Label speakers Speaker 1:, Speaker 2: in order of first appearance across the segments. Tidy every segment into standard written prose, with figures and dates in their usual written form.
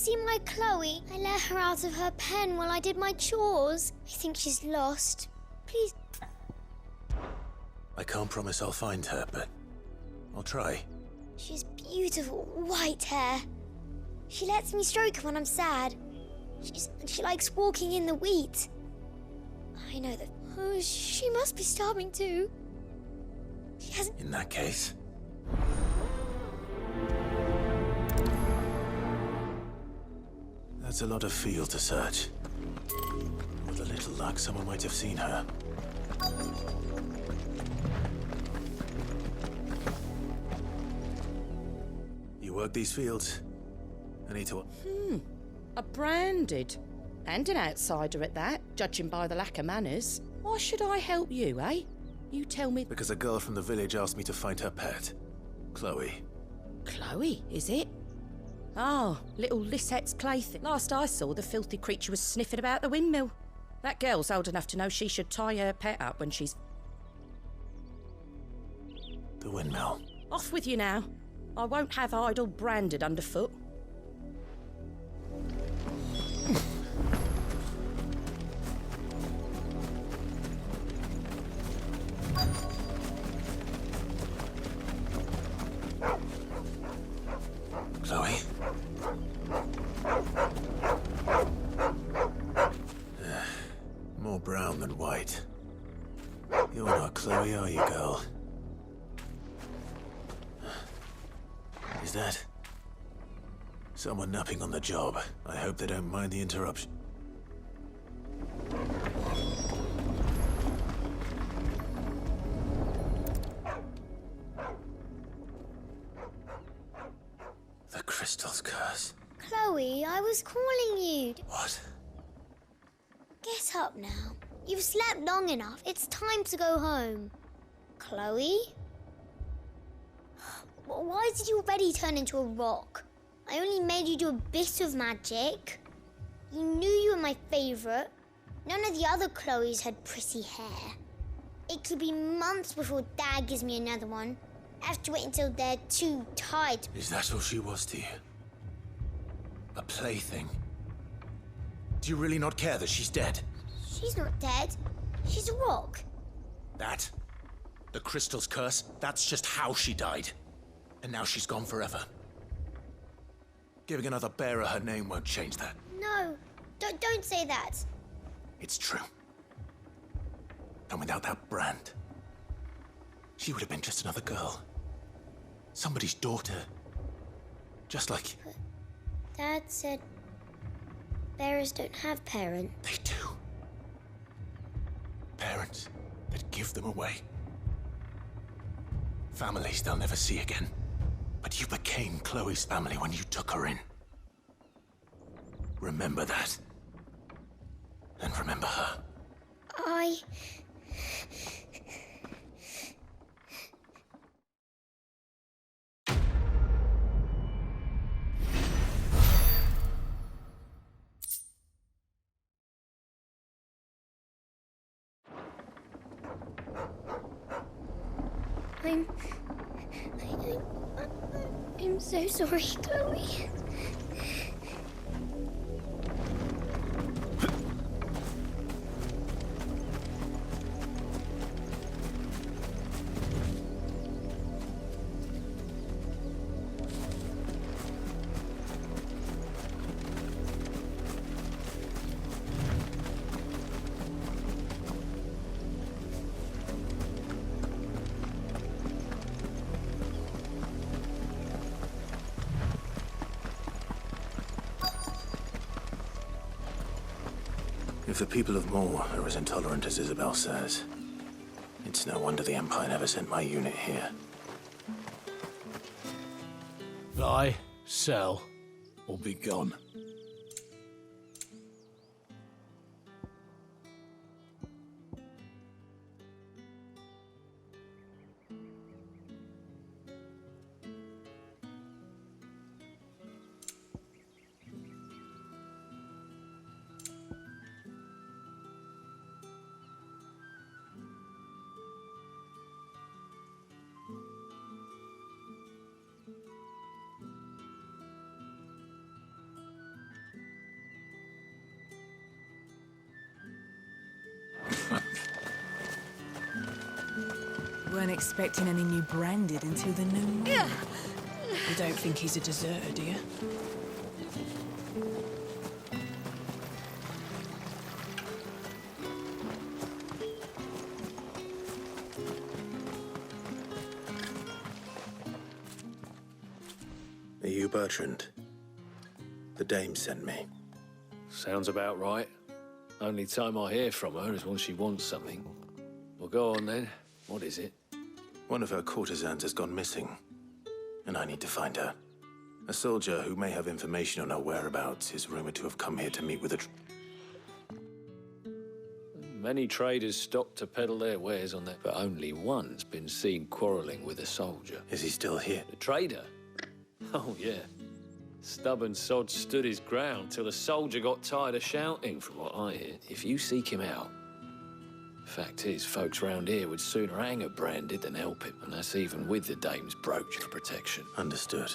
Speaker 1: see my Chloe? I let her out of her pen while I did my chores. I think she's lost. Please.
Speaker 2: I can't promise I'll find her, but I'll try.
Speaker 1: She has beautiful white hair. She lets me stroke her when I'm sad. She likes walking in the wheat. I know that. Oh, she must be starving too. She hasn't.
Speaker 2: In that case... That's a lot of field to search. With a little luck, someone might have seen her. You work these fields? I need to...
Speaker 3: A branded. And an outsider at that, judging by the lack of manners. Why should I help you, eh? You tell me...
Speaker 2: Because a girl from the village asked me to find her pet. Chloe.
Speaker 3: Chloe, is it? Oh, little Lisette's plaything. Last I saw, the filthy creature was sniffing about the windmill. That girl's old enough to know she should tie her pet up when she's...
Speaker 2: The windmill.
Speaker 3: Off with you now. I won't have idle branded underfoot.
Speaker 2: Chloe? More brown than white. You're not Chloe, are you, girl? Is that... someone napping on the job? I hope they don't mind the interruption. The crystal's curse.
Speaker 1: Chloe, I was calling you.
Speaker 2: What?
Speaker 1: Get up now. You've slept long enough. It's time to go home. Chloe? Why did you already turn into a rock? I only made you do a bit of magic. You knew you were my favourite. None of the other Chloes had pretty hair. It could be months before Dad gives me another one. I have to wait until they're too tired.
Speaker 2: Is that all she was to you? A plaything? Do you really not care that she's dead?
Speaker 1: She's not dead. She's a rock.
Speaker 2: That? The crystal's curse? That's just how she died. And now she's gone forever. Giving another bearer her name won't change that.
Speaker 1: No, don't say that.
Speaker 2: It's true. And without that brand, she would have been just another girl. Somebody's daughter. Just like...
Speaker 1: But Dad said bearers don't have parents.
Speaker 2: They do. Parents that give them away. Families they'll never see again. But you became Chloe's family when you took her in. Remember that. And remember her.
Speaker 1: I'm so sorry, Chloe.
Speaker 2: If the people of Moor are as intolerant as Isabel says, it's no wonder the Empire never sent my unit here.
Speaker 4: Buy, sell, or be gone.
Speaker 5: weren't expecting any new branded until the new moon. You don't think he's a deserter, do you?
Speaker 2: Are you Bertrand? The dame sent me.
Speaker 4: Sounds about right. Only time I hear from her is when she wants something. Well, go on then. What is it?
Speaker 2: One of her courtesans has gone missing, and I need to find her. A soldier who may have information on her whereabouts is rumored to have come here to meet with a...
Speaker 4: Many traders stop to peddle their wares on that, but only one's been seen quarrelling with a soldier.
Speaker 2: Is he still here?
Speaker 4: The trader? Oh, yeah. Stubborn sod stood his ground till the soldier got tired of shouting, from what I hear. If you seek him out... Fact is, folks round here would sooner hang a branded than help him, and that's even with the dame's brooch for protection.
Speaker 2: Understood.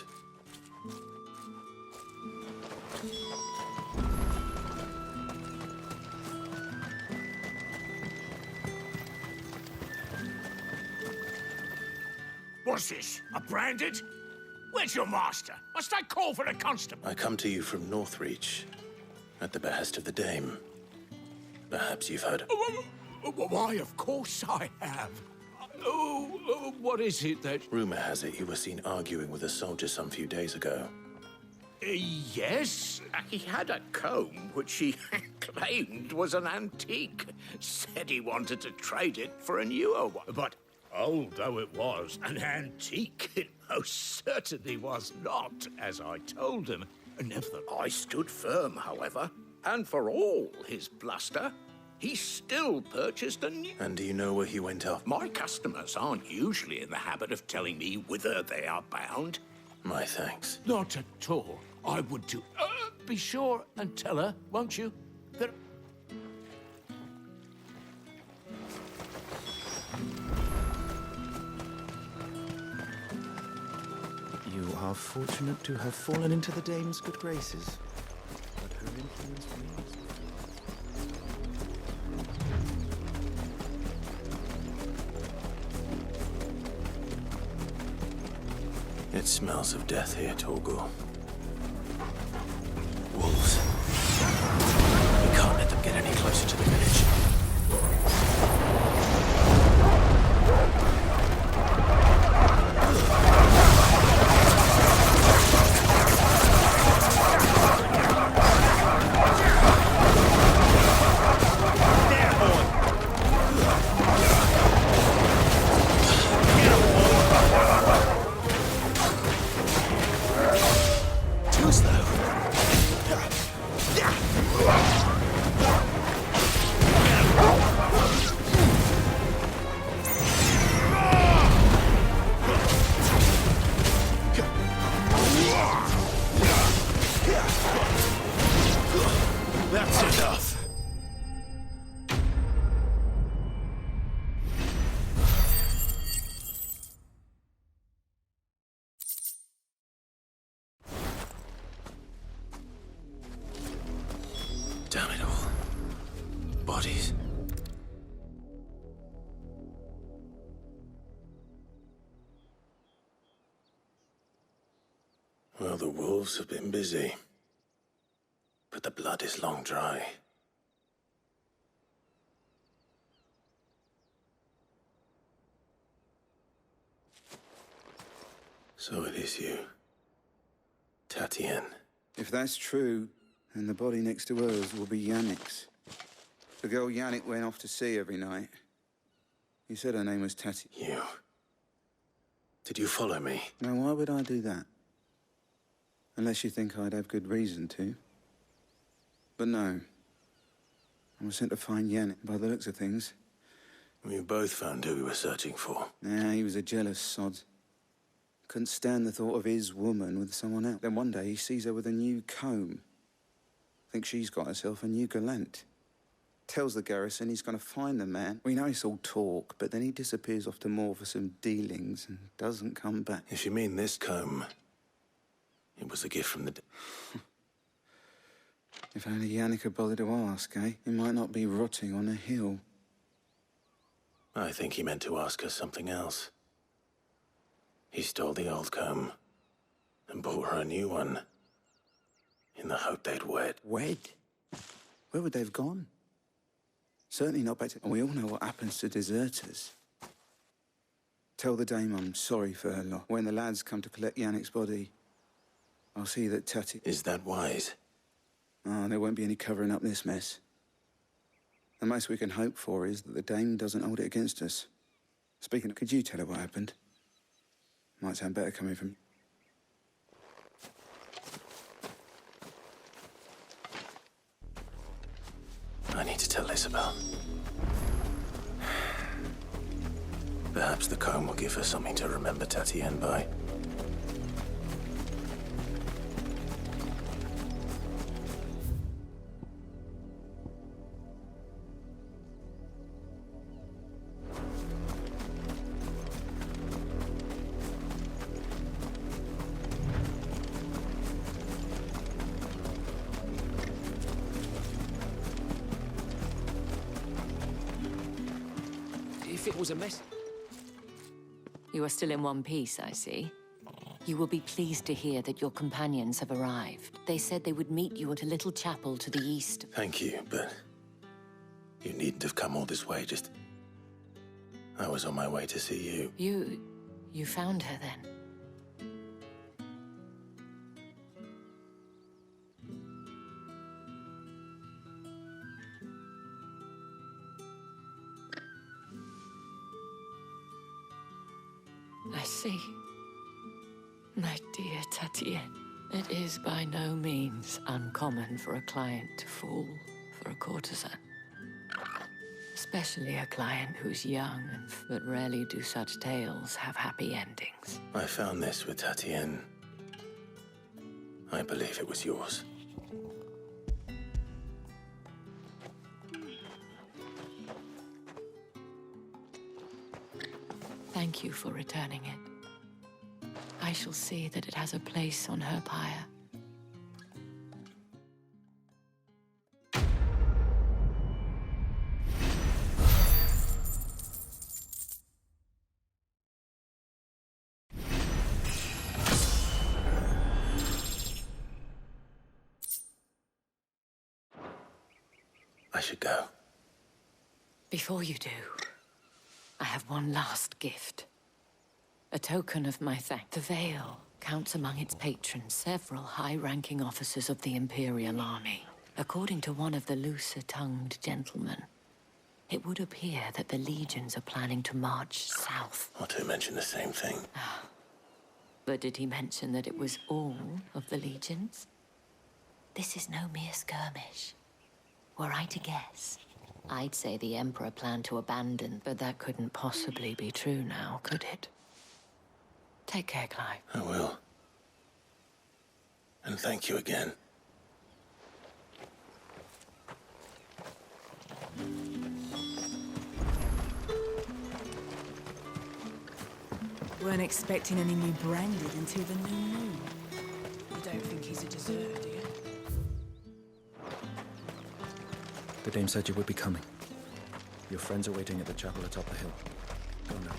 Speaker 6: What's this? A branded? Where's your master? Must I call for the constable?
Speaker 2: I come to you from Northreach, at the behest of the dame. Perhaps you've heard...
Speaker 6: Why, of course I have. What is it that...
Speaker 2: Rumor has it you were seen arguing with a soldier some few days ago.
Speaker 6: Yes, he had a comb which he claimed was an antique. Said he wanted to trade it for a newer one. But old though it was, an antique it most certainly was not, as I told him. Nevertheless, I stood firm, however, and for all his bluster, he still purchased a new...
Speaker 2: And do you know where he went off?
Speaker 6: My customers aren't usually in the habit of telling me whither they are bound.
Speaker 2: My thanks.
Speaker 6: Not at all. I would do... be sure and tell her, won't you, that...
Speaker 7: You are fortunate to have fallen into the dame's good graces. But her influence remains.
Speaker 2: It smells of death here, Torgor. Wolves. We can't let them get any closer to the village. That's enough. Damn it all. Bodies. Well, the wolves have been busy. But the blood is long dry. So it is you, Tatienne.
Speaker 8: If that's true, then the body next to hers will be Yannick's. The girl Yannick went off to sea every night. He said her name was Tati.
Speaker 2: You. Did you follow me?
Speaker 8: Now, why would I do that? Unless you think I'd have good reason to. But no. I was sent to find Yannick, by the looks of things.
Speaker 2: We both found who we were searching for.
Speaker 8: Nah, he was a jealous sod. Couldn't stand the thought of his woman with someone else. Then one day he sees her with a new comb. Thinks she's got herself a new gallant. Tells the garrison he's going to find the man. We know it's all talk, but then he disappears off to Moor for some dealings and doesn't come back.
Speaker 2: If you mean this comb, it was a gift from the...
Speaker 8: If only Yannick had bothered to ask, eh? He might not be rotting on a hill.
Speaker 2: I think he meant to ask her something else. He stole the old comb and bought her a new one in the hope they'd wed.
Speaker 8: Wed? Where would they have gone? Certainly not back to... And we all know what happens to deserters. Tell the dame I'm sorry for her lot. When the lads come to collect Yannick's body, I'll see that Tatty...
Speaker 2: Is that wise?
Speaker 8: Oh, there won't be any covering up this mess. The most we can hope for is that the dame doesn't hold it against us. Speaking of, could you tell her what happened? Might sound better coming from...
Speaker 2: I need to tell Isabel. Perhaps the comb will give her something to remember Tatienne by.
Speaker 9: If it was a mess...
Speaker 10: You are still in one piece, I see. You will be pleased to hear that your companions have arrived. They said they would meet you at a little chapel to the east.
Speaker 2: Thank you, but you needn't have come all this way, just... I was on my way to see you.
Speaker 10: You found her then? I see. My dear Tatienne, it is by no means uncommon for a client to fall for a courtesan. Especially a client who's young, but rarely do such tales have happy endings.
Speaker 2: I found this with Tatienne. I believe it was yours.
Speaker 10: Thank you for returning it. I shall see that it has a place on her pyre.
Speaker 2: I should go.
Speaker 10: Before you do, I have one last gift. A token of my thanks. The Veil counts among its patrons several high-ranking officers of the Imperial Army. According to one of the looser-tongued gentlemen, it would appear that the legions are planning to march south.
Speaker 2: Or to mention the same thing.
Speaker 10: But did he mention that it was all of the legions? This is no mere skirmish. Were I to guess, I'd say the Emperor planned to abandon, but that couldn't possibly be true now, could it? Take care, Clive.
Speaker 2: I will. And thank you again.
Speaker 5: Weren't expecting any new branded until the new moon. You don't think he's a deserter, do you?
Speaker 7: The dame said you would be coming. Your friends are waiting at the chapel atop the hill. Go now.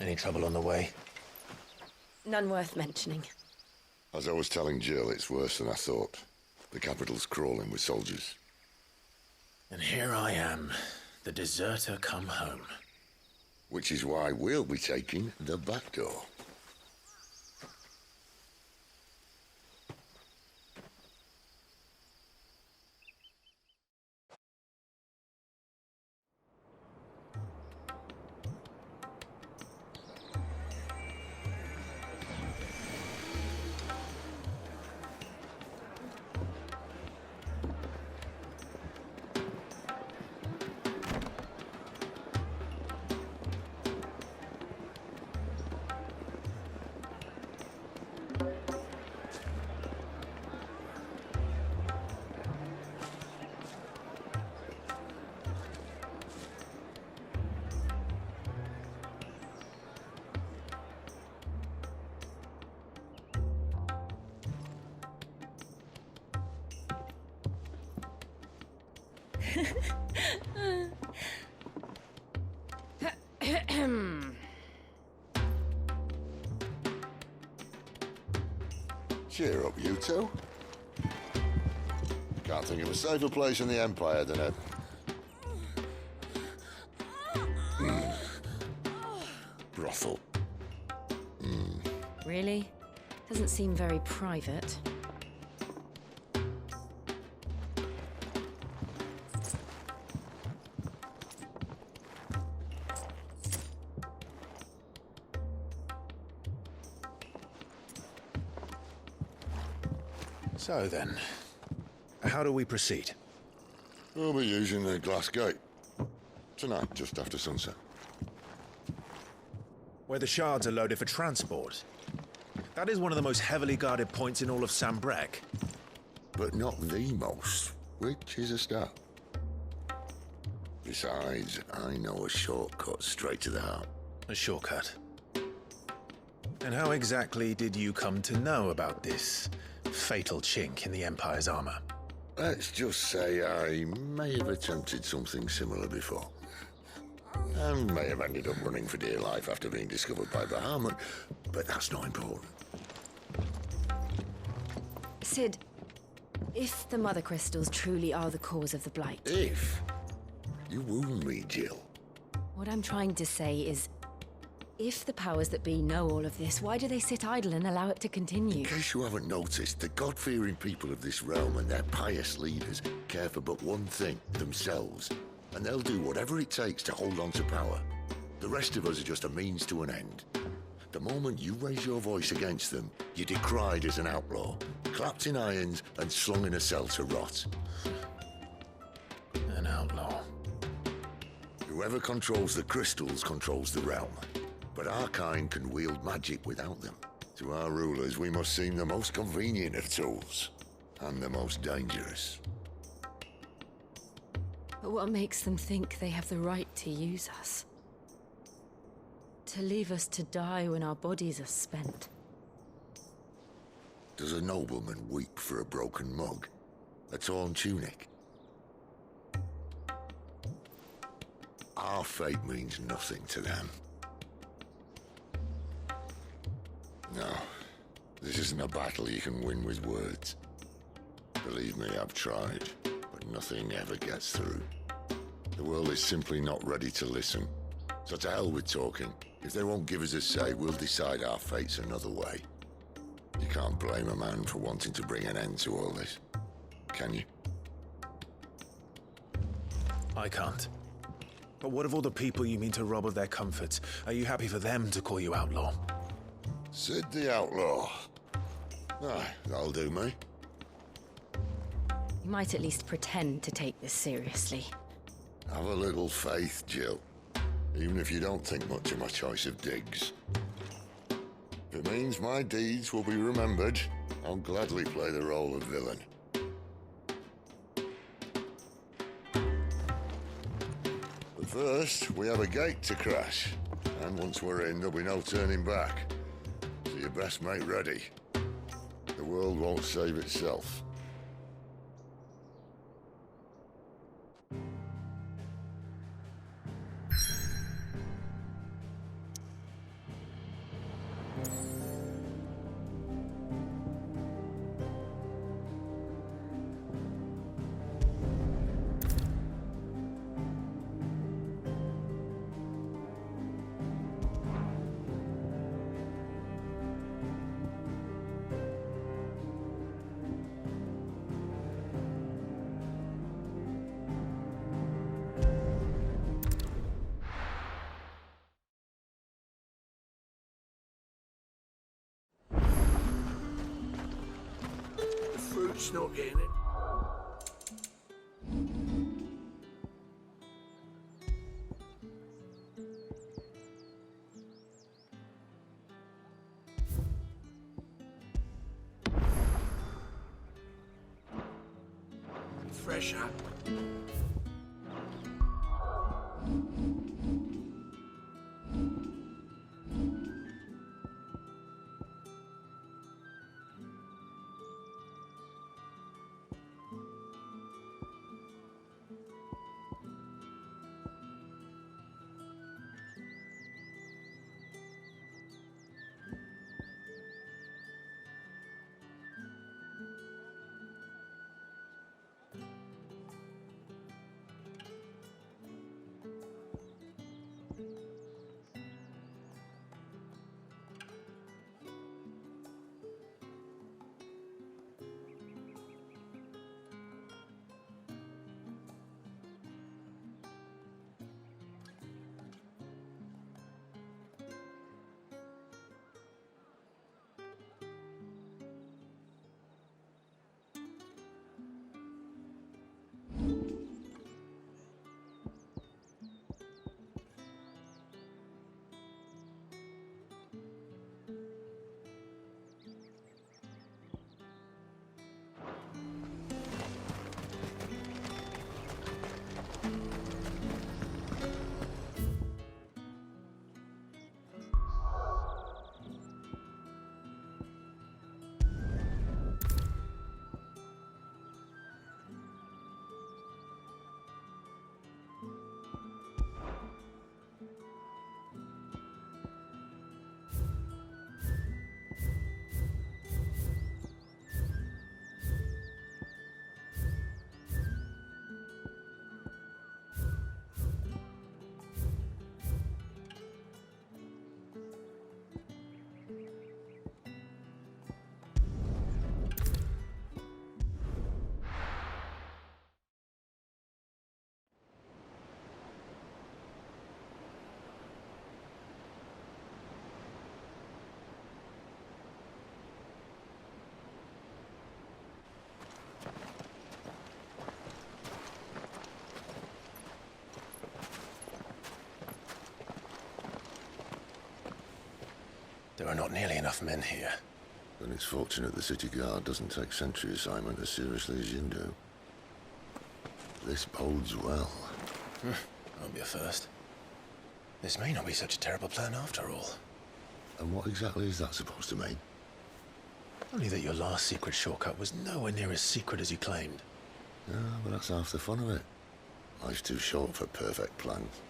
Speaker 2: Any trouble on the way?
Speaker 11: None worth mentioning.
Speaker 12: As I was telling Jill, it's worse than I thought. The capital's crawling with soldiers.
Speaker 2: And here I am, the deserter come home.
Speaker 12: Which is why we'll be taking the back door. Cheer up, you two. Can't think of a safer place in the Empire than a... brothel.
Speaker 9: Really? Doesn't seem very private.
Speaker 2: So then, how do we proceed?
Speaker 12: We'll be using the glass gate. Tonight, just after sunset.
Speaker 2: Where the shards are loaded for transport. That is one of the most heavily guarded points in all of Sambrec.
Speaker 12: But not the most, which is a start. Besides, I know a shortcut straight to the heart.
Speaker 2: A shortcut? And how exactly did you come to know about this fatal chink in the Empire's armor?
Speaker 12: Let's just say I may have attempted something similar before. And may have ended up running for dear life after being discovered by Bahamut, but that's not important.
Speaker 9: Sid, if the Mother Crystals truly are the cause of the Blight...
Speaker 12: If? You wound me, Jill.
Speaker 9: What I'm trying to say is, if the powers that be know all of this, why do they sit idle and allow it to continue?
Speaker 12: In case you haven't noticed, the God-fearing people of this realm and their pious leaders care for but one thing, themselves. And they'll do whatever it takes to hold on to power. The rest of us are just a means to an end. The moment you raise your voice against them, you're decried as an outlaw, clapped in irons and slung in a cell to rot.
Speaker 2: An outlaw.
Speaker 12: Whoever controls the crystals controls the realm. But our kind can wield magic without them. To our rulers, we must seem the most convenient of tools. And the most dangerous.
Speaker 9: But what makes them think they have the right to use us? To leave us to die when our bodies are spent?
Speaker 12: Does a nobleman weep for a broken mug? A torn tunic? Our fate means nothing to them. No, this isn't a battle you can win with words. Believe me, I've tried, but nothing ever gets through. The world is simply not ready to listen. So to hell with talking. If they won't give us a say, we'll decide our fates another way. You can't blame a man for wanting to bring an end to all this, can you?
Speaker 2: I can't. But what of all the people you mean to rob of their comforts? Are you happy for them to call you outlaw?
Speaker 12: Sid the Outlaw. Aye, that'll do me.
Speaker 9: You might at least pretend to take this seriously.
Speaker 12: Have a little faith, Jill. Even if you don't think much of my choice of digs. If it means my deeds will be remembered, I'll gladly play the role of villain. But first, we have a gate to crash. And once we're in, there'll be no turning back. So you best make ready. The world won't save itself.
Speaker 6: Fruit's not getting it. Fresh up.
Speaker 2: There are not nearly enough men here.
Speaker 12: Then it's fortunate the city guard doesn't take sentry assignment as seriously as you do. This bodes well.
Speaker 2: Won't be a first. This may not be such a terrible plan after all.
Speaker 12: And what exactly is that supposed to mean?
Speaker 2: Only that your last secret shortcut was nowhere near as secret as you claimed.
Speaker 12: Yeah, but that's half the fun of it. Life's too short for perfect plans.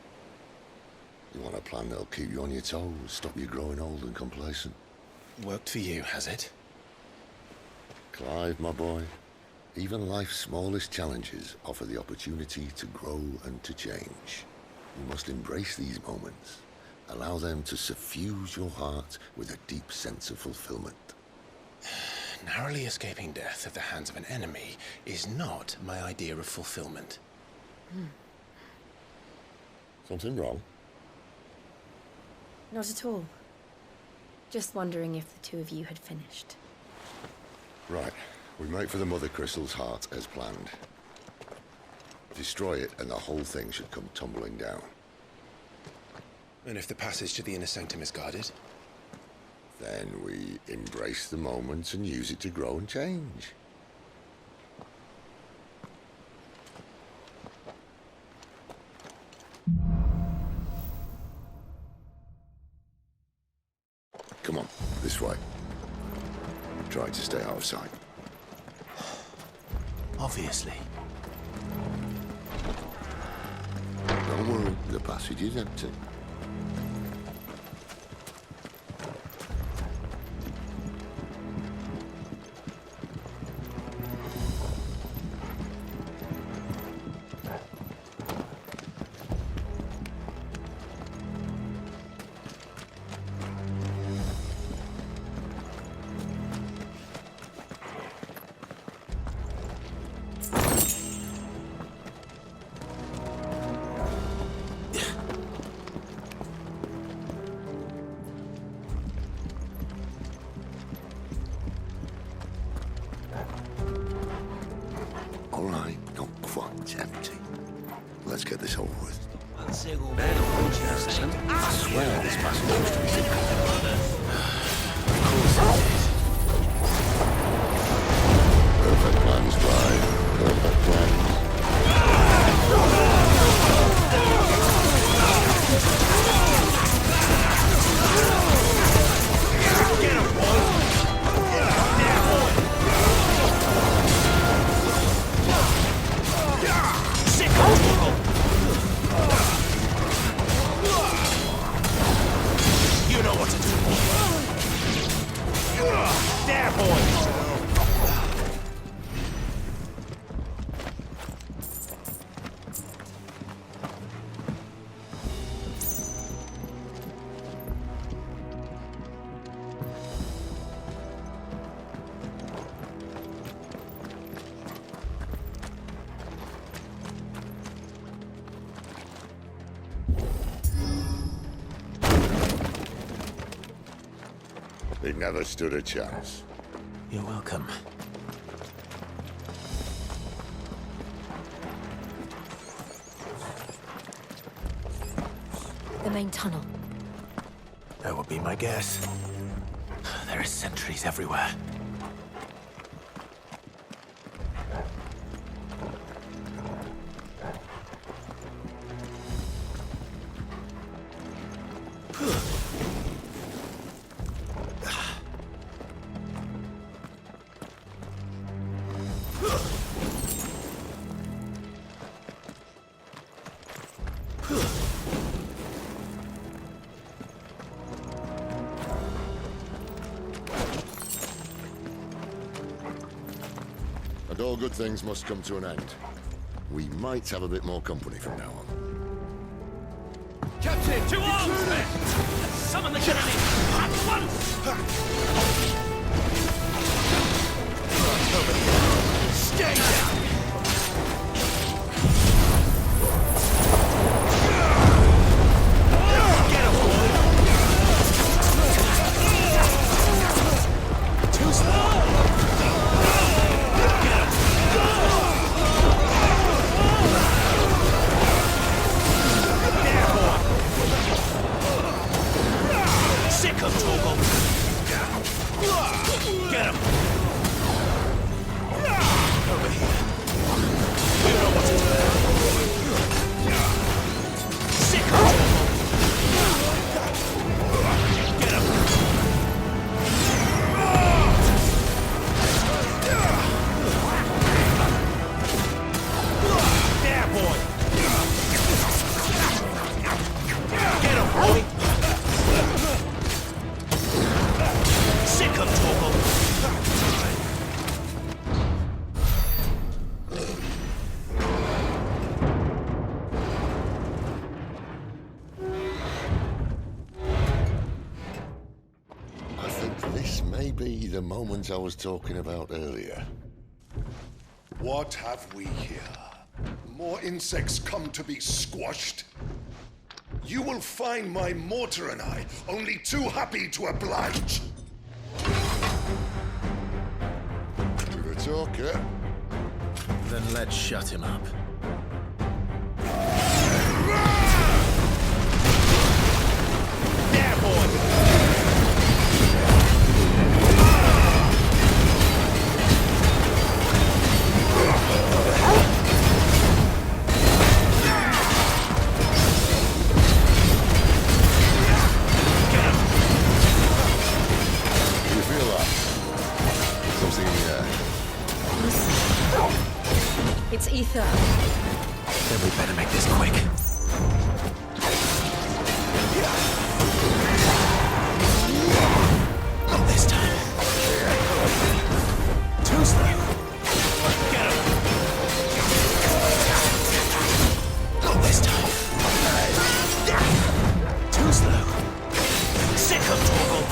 Speaker 12: You want a plan that'll keep you on your toes, stop you growing old and complacent.
Speaker 2: Worked for you, has it?
Speaker 12: Clive, my boy, even life's smallest challenges offer the opportunity to grow and to change. You must embrace these moments. Allow them to suffuse your heart with a deep sense of fulfillment.
Speaker 2: Narrowly escaping death at the hands of an enemy is not my idea of fulfillment.
Speaker 12: Something wrong?
Speaker 11: Not at all. Just wondering if the two of you had finished.
Speaker 12: Right. We make for the Mother Crystal's heart as planned. Destroy it and the whole thing should come tumbling down.
Speaker 2: And if the passage to the inner sanctum is guarded?
Speaker 12: Then we embrace the moment and use it to grow and change. Come on, this way. Try to stay out of sight.
Speaker 2: Obviously.
Speaker 12: Don't worry, the passage is empty. All right, not quite empty. Let's get this over with. I swear this passage used to be secret. Of course it is. Perfect plans, Clive. Perfect plans.
Speaker 6: Get him, boy! You know what to do. There, boys!
Speaker 12: They never stood a chance.
Speaker 2: You're welcome.
Speaker 11: The main tunnel.
Speaker 2: That would be my guess. There are sentries everywhere.
Speaker 12: And all good things must come to an end. We might have a bit more company from now on.
Speaker 6: Captain! To arms, men! Summon the cannon! At once! Stay down! Get him, boy! Too slow! Sick of Torgal!
Speaker 12: the moment I was talking about earlier.
Speaker 13: What have we here? More insects come to be squashed? You will find my mortar and I only too happy to oblige.
Speaker 12: To the talker.
Speaker 2: Then let's shut him up. There, boy!
Speaker 3: It's ether.
Speaker 2: Then we better make this quick. Not this time. Too slow. Get him. Not this time. Too slow. Sick of Torgal.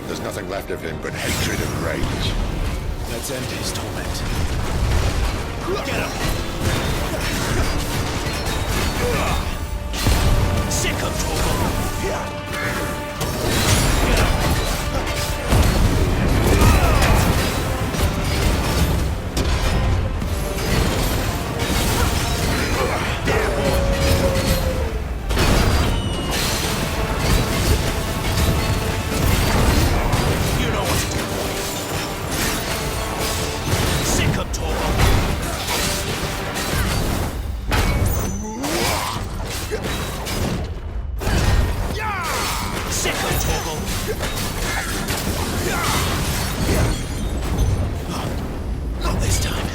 Speaker 12: There's nothing left of him but hatred and rage.
Speaker 2: Let's end his torment. Get him! Sick of Torgal! Get him! Not this time.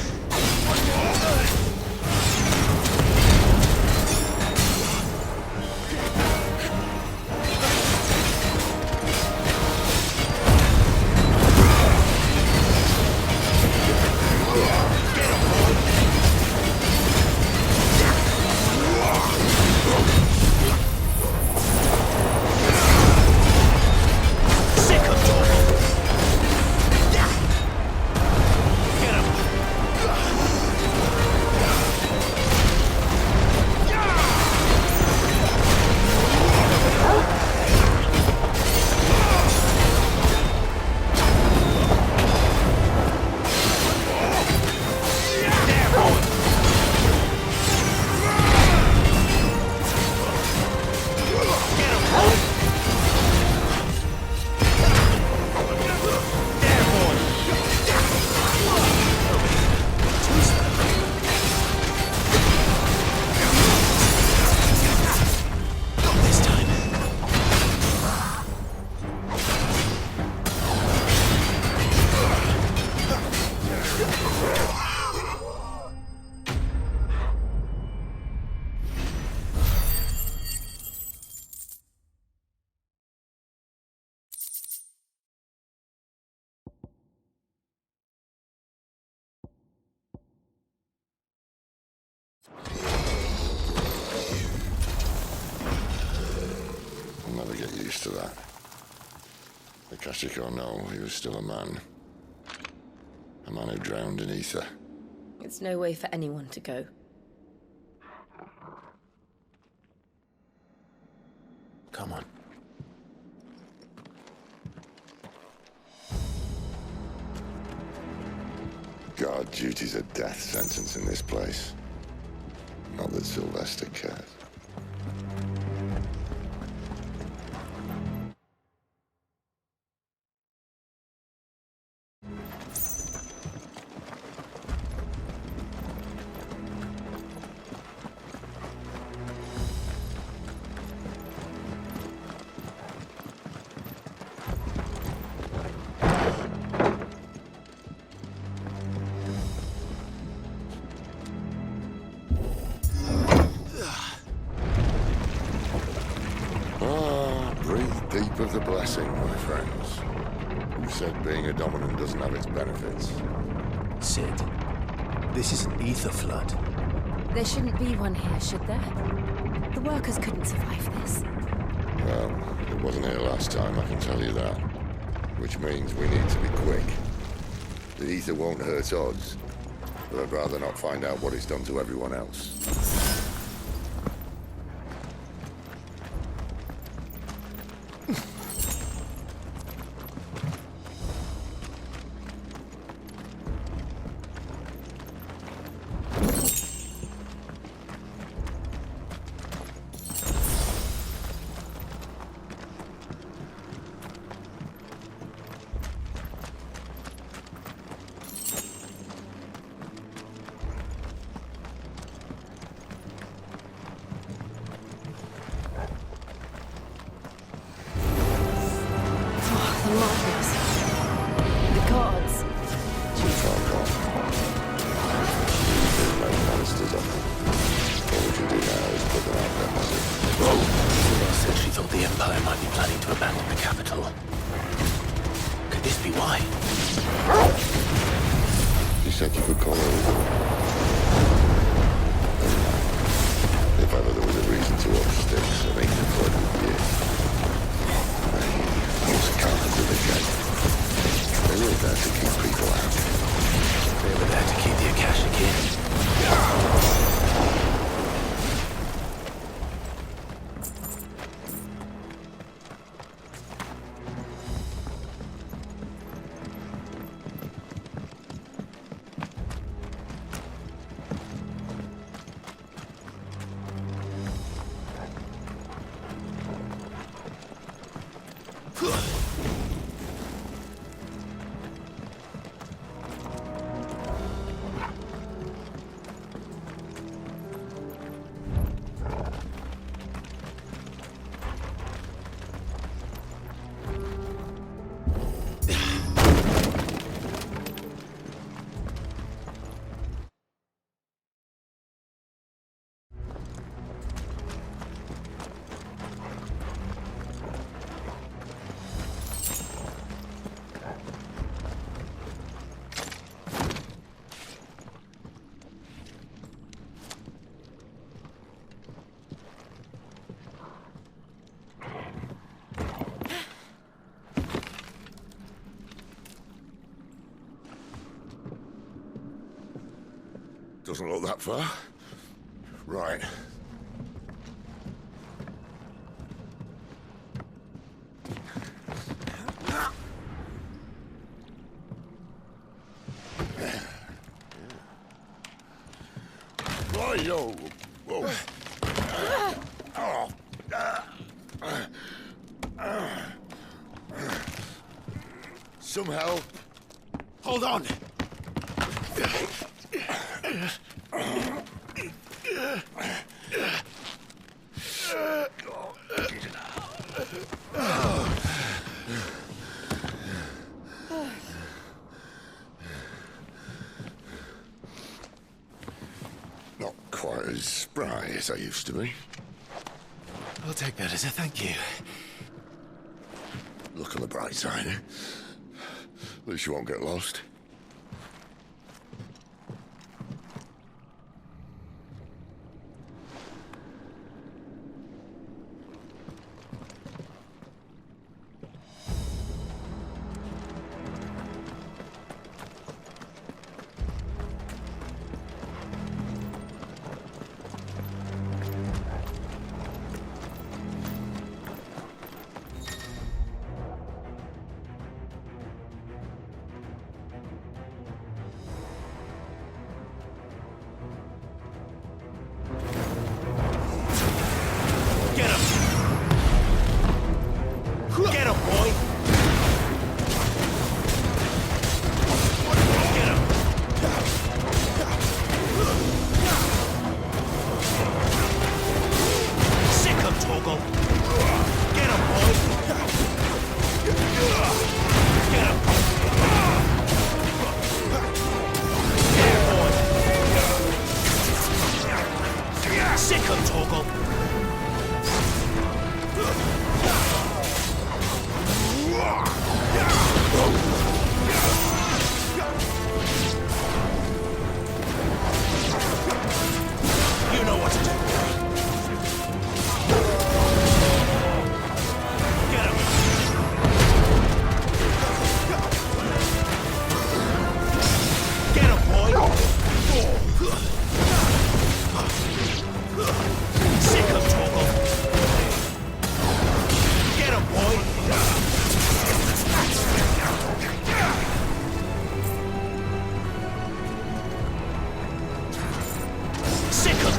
Speaker 12: I'll never get used to that. Akashic or no, he was still a man. A man who drowned in ether.
Speaker 3: It's no way for anyone to go.
Speaker 2: Come on.
Speaker 12: Guard duty's a death sentence in this place. Not that Sylvester cares. said being a dominant doesn't have its benefits.
Speaker 2: Sid, this is an ether flood.
Speaker 9: There shouldn't be one here, should there? The workers couldn't survive this.
Speaker 12: Well, it wasn't here last time, I can tell you that. Which means we need to be quick. The ether won't hurt us, but I'd rather not find out what it's done to everyone else. Doesn't look that far. Right. Right, yo. Whoa. Some help.
Speaker 2: Hold on.
Speaker 12: Not quite as spry as I used to be.
Speaker 2: I'll take that as a thank you.
Speaker 12: Look on the bright side. At least you won't get lost.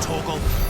Speaker 2: Torgal.